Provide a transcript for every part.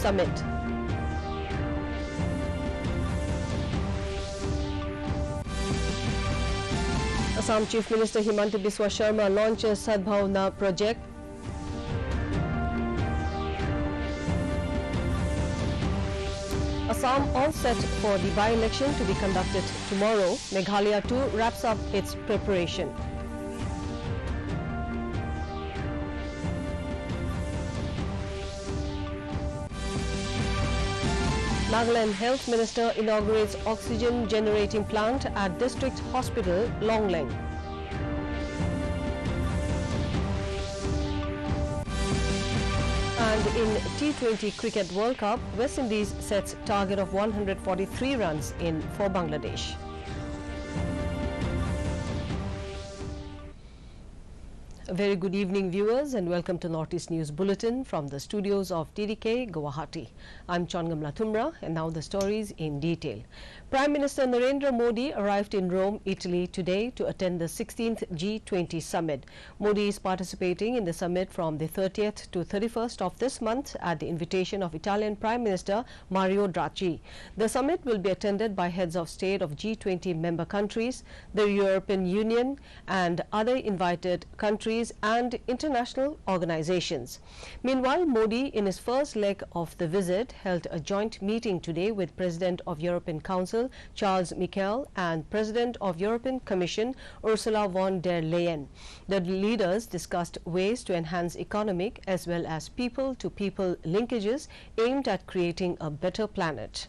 summit. Assam Chief Minister Himanta Biswa Sharma launches Sadbhavna project. Assam all set for the by-election to be conducted tomorrow. Meghalaya too wraps up its preparation. Nagaland Health Minister inaugurates oxygen generating plant at District Hospital, Longleng. And in T20 Cricket World Cup, West Indies sets target of 143 runs for Bangladesh. A very good evening, viewers, and welcome to Northeast News Bulletin from the studios of TDK, Guwahati. I'm Chongamla Thumra, and now the stories in detail. Prime Minister Narendra Modi arrived in Rome, Italy today to attend the 16th G20 summit. Modi is participating in the summit from the 30th to 31st of this month at the invitation of Italian Prime Minister Mario Draghi. The summit will be attended by heads of state of G20 member countries, the European Union, and other invited countries and international organizations. Meanwhile, Modi, in his first leg of the visit, held a joint meeting today with President of European Council Charles Michel and President of European Commission Ursula von der Leyen. The leaders discussed ways to enhance economic as well as people-to-people linkages aimed at creating a better planet.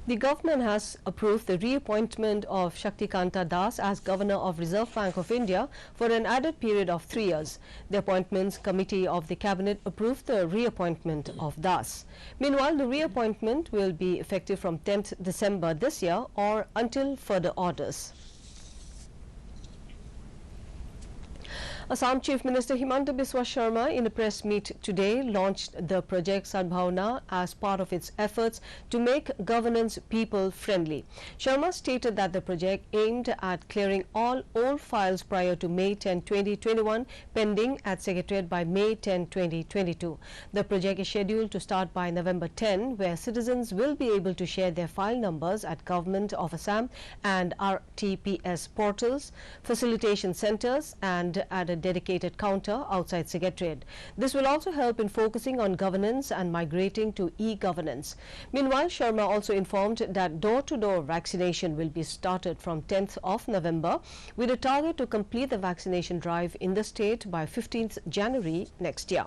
The government has approved the reappointment of Shaktikanta Das as Governor of Reserve Bank of India for an added period of 3 years. The Appointments Committee of the Cabinet approved the reappointment of Das. Meanwhile, the reappointment will be effective from 10th December this year or until further orders. Assam Chief Minister Himanta Biswa Sharma, in a press meet today, launched the project Sadbhavna as part of its efforts to make governance people-friendly. Sharma stated that the project aimed at clearing all old files prior to May 10, 2021, pending at Secretariat by May 10, 2022. The project is scheduled to start by November 10, where citizens will be able to share their file numbers at Government of Assam and RTPS portals, facilitation centers, and at a dedicated counter outside Secretariat. This will also help in focusing on governance and migrating to e-governance. Meanwhile, Sharma also informed that door-to-door vaccination will be started from 10th of November with a target to complete the vaccination drive in the state by 15th January next year.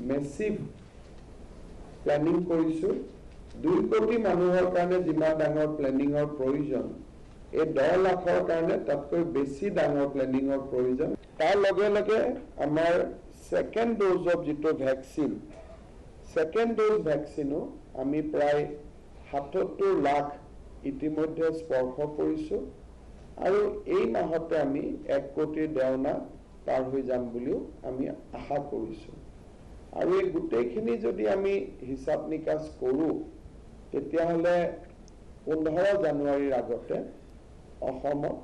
Massive planning কৰিছো 2 কোটি মানুহৰ কাৰণে যিমান ডাঙৰ প্লেনিংৰ প্ৰয়োজন এই 10 লাখৰ কাৰণে তাতকৈ বেছি ডাঙৰ প্লেনিংৰ প্ৰয়োজন তাৰ লগে লগে আমাৰ সেকেন্ড ডোজ অফ জিটো ভ্যাকচিন সেকেন্ড ডোজ ভ্যাকচিনো আমি প্ৰায় ৭৭ লাখ ইতিমধ্যে স্পৰ্শ কৰিছো আৰু এই মাহতে আমি 1 কোটি দেওনা পাৰ হৈ যাম বুলিও আমি আশা কৰিছো আৰু এই গুটেখিনি যদি আমি হিসাব নিকাশ কৰো তেতিয়া হলে 15 জানুৱাৰীৰ আগতে অসমত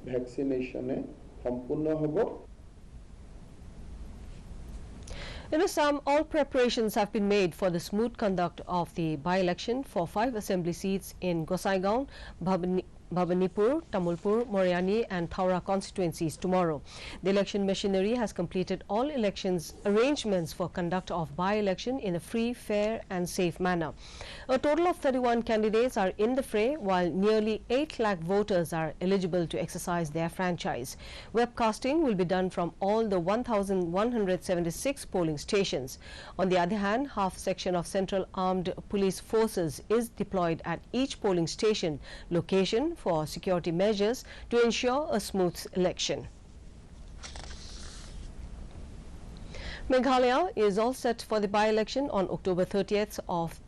ভ্যাকচিনেশনে সম্পূৰ্ণ হ'ব In Assam, all preparations have been made for the smooth conduct of the by-election for 5 assembly seats in Gosaigaon, Bhavanipur, Tamulpur, Moriani and Thaura constituencies tomorrow. The election machinery has completed all elections arrangements for conduct of by-election in a free, fair and safe manner. A total of 31 candidates are in the fray, while nearly 8 lakh voters are eligible to exercise their franchise. Webcasting will be done from all the 1,176 polling stations. On the other hand, half section of Central Armed Police Forces is deployed at each polling station location for security measures to ensure a smooth election. Meghalaya is all set for the by-election on October 30th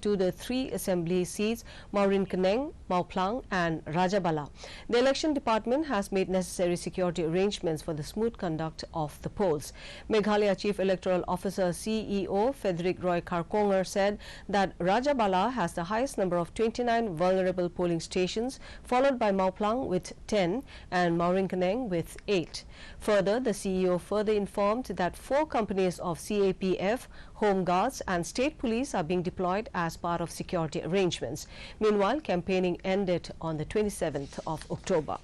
to the 3 assembly seats Maurinkaneng, Mauplang and Rajabala. The election department has made necessary security arrangements for the smooth conduct of the polls. Meghalaya Chief Electoral Officer CEO Frederick Roy Karkonger said that Rajabala has the highest number of 29 vulnerable polling stations, followed by Mauplang with 10 and Maurinkaneng with 8. Further, the CEO further informed that 4 companies of CAPF, Home Guards and State Police are being deployed as part of security arrangements. Meanwhile, campaigning ended on the 27th of October.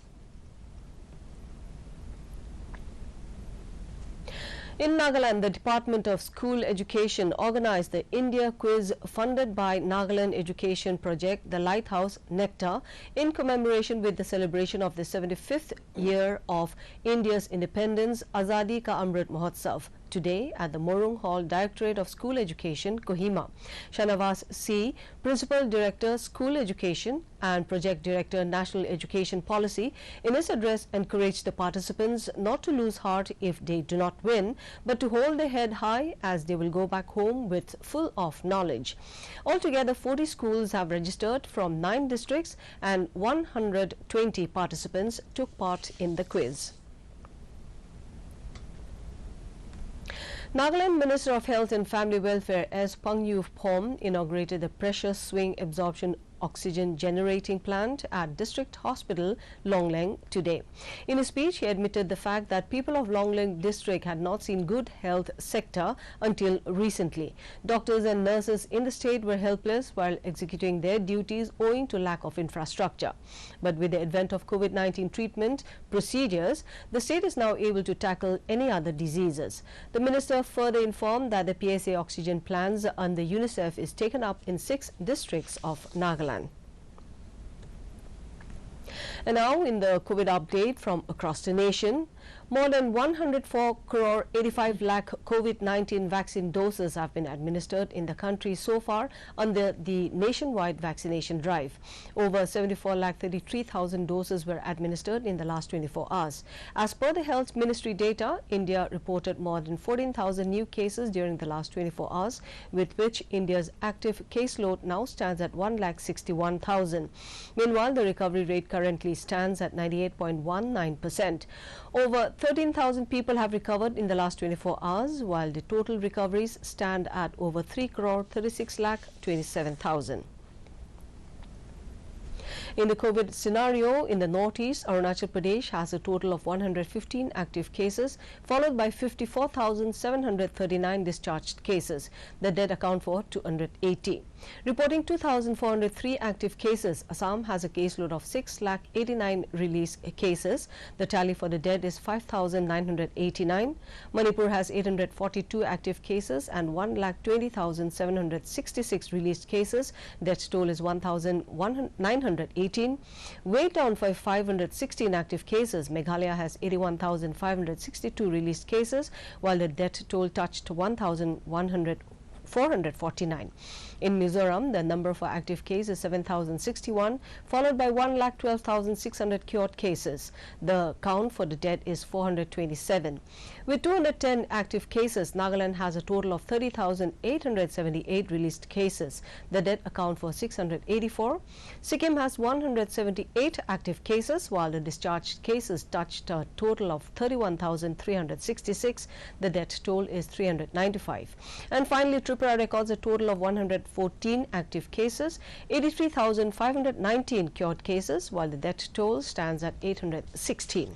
In Nagaland, the Department of School Education organized the India Quiz funded by Nagaland Education Project, the Lighthouse Nectar, in commemoration with the celebration of the 75th year of India's independence, Azadi Ka Amrit Mahotsav, today at the Morung Hall Directorate of School Education, Kohima. Shanavas C., Principal Director, School Education and Project Director, National Education Policy, in his address encouraged the participants not to lose heart if they do not win, but to hold their head high as they will go back home with full of knowledge. Altogether, 40 schools have registered from 9 districts and 120 participants took part in the quiz. Nagaland Minister of Health and Family Welfare S. Pangyu Phom inaugurated the pressure swing absorption oxygen generating plant at District Hospital, Longleng today. In his speech, he admitted the fact that people of Longleng district had not seen good health sector until recently. Doctors and nurses in the state were helpless while executing their duties owing to lack of infrastructure. But with the advent of COVID-19 treatment procedures, the state is now able to tackle any other diseases. The minister further informed that the PSA oxygen plans under UNICEF is taken up in 6 districts of Nagaland. And now in the COVID update from across the nation, more than 104 crore 85 lakh COVID-19 vaccine doses have been administered in the country so far under the nationwide vaccination drive. Over 74 lakh 33,000 doses were administered in the last 24 hours. As per the Health Ministry data, India reported more than 14,000 new cases during the last 24 hours, with which India's active caseload now stands at 1,61,000. Meanwhile, the recovery rate currently stands at 98.19%. Over 13,000 people have recovered in the last 24 hours, while the total recoveries stand at over 3 crore 36 lakh 27,000. In the COVID scenario in the northeast, Arunachal Pradesh has a total of 115 active cases, followed by 54,739 discharged cases. The dead account for 280. Reporting 2,403 active cases, Assam has a caseload of 6,89,000 released cases. The tally for the dead is 5,989. Manipur has 842 active cases and 1,20,766 released cases. Death toll is 1,918. Way down for 516 active cases. Meghalaya has 81,562 released cases, while the death toll touched 1,449. In Mizoram, the number for active cases is 7,061, followed by 1,12,600 cured cases. The count for the dead is 427. With 210 active cases, Nagaland has a total of 30,878 released cases. The dead account for 684. Sikkim has 178 active cases, while the discharged cases touched a total of 31,366. The death toll is 395. And finally, Tripura records a total of 114 active cases, 83,519 cured cases, while the death toll stands at 816.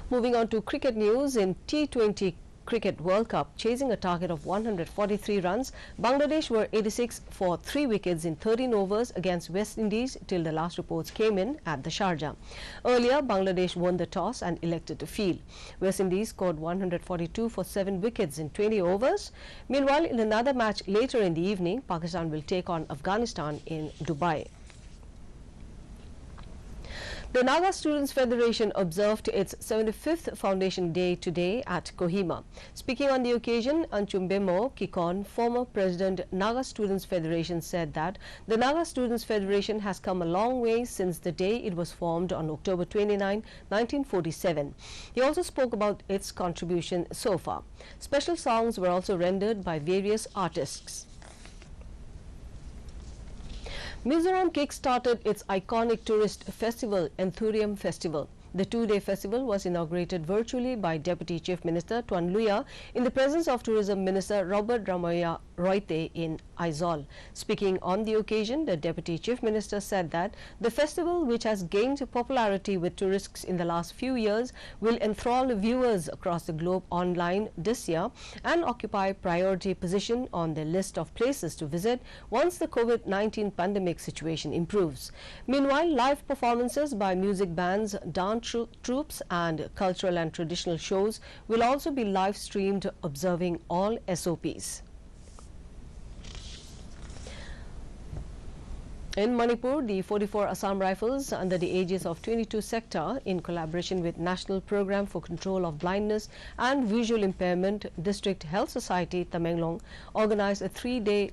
Moving on to cricket news, in T20 Cricket World Cup, chasing a target of 143 runs. Bangladesh were 86 for 3 wickets in 13 overs against West Indies till the last reports came in at the Sharjah. Earlier, Bangladesh won the toss and elected to field. West Indies scored 142 for 7 wickets in 20 overs. Meanwhile, in another match later in the evening, Pakistan will take on Afghanistan in Dubai. The Naga Students Federation observed its 75th Foundation Day today at Kohima. Speaking on the occasion, Anchumbemo Kikon, former President Naga Students Federation, said that the Naga Students Federation has come a long way since the day it was formed on October 29, 1947. He also spoke about its contribution so far. Special songs were also rendered by various artists. Mizoram kick-started its iconic tourist festival, Enthurium Festival. The two-day festival was inaugurated virtually by Deputy Chief Minister Tuan Luya in the presence of Tourism Minister Robert Ramaya Roite in Aizawl. Speaking on the occasion, the Deputy Chief Minister said that the festival, which has gained popularity with tourists in the last few years, will enthrall viewers across the globe online this year and occupy priority position on the list of places to visit once the COVID-19 pandemic situation improves. Meanwhile, live performances by music bands, dance troupes and cultural and traditional shows will also be live streamed, observing all SOPs. In Manipur, the 44 Assam Rifles under the aegis of 22 sector, in collaboration with National Program for Control of Blindness and Visual Impairment District Health Society, Tamenglong, organized a 3-day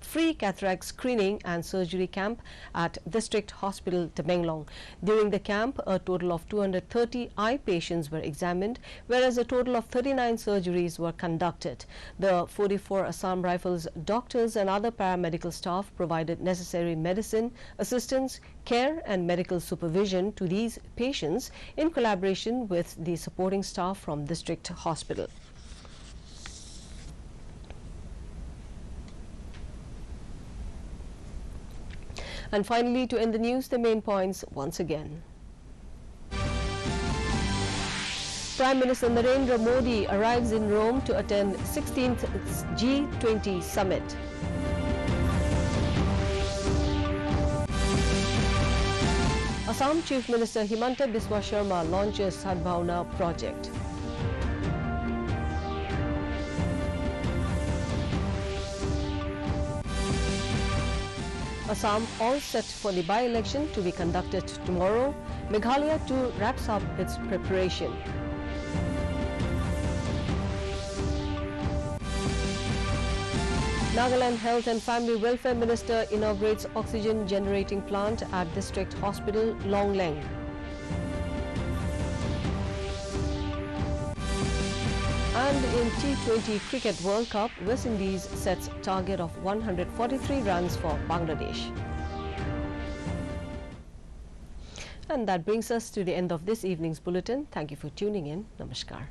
free cataract screening and surgery camp at District Hospital, Tamenglong. During the camp, a total of 230 eye patients were examined, whereas a total of 39 surgeries were conducted. The 44 Assam Rifles doctors and other paramedical staff provided necessary medicine, assistance, care and medical supervision to these patients in collaboration with the supporting staff from District Hospital. And finally, to end the news, the main points once again. Prime Minister Narendra Modi arrives in Rome to attend 16th G20 summit. Assam Chief Minister Himanta Biswa Sharma launches Sadbhavna project. Assam all set for the by-election to be conducted tomorrow. Meghalaya too wraps up its preparation. Nagaland Health and Family Welfare Minister inaugurates oxygen generating plant at District Hospital, Longleng. And in T20 Cricket World Cup, West Indies sets target of 143 runs for Bangladesh. And that brings us to the end of this evening's bulletin. Thank you for tuning in. Namaskar.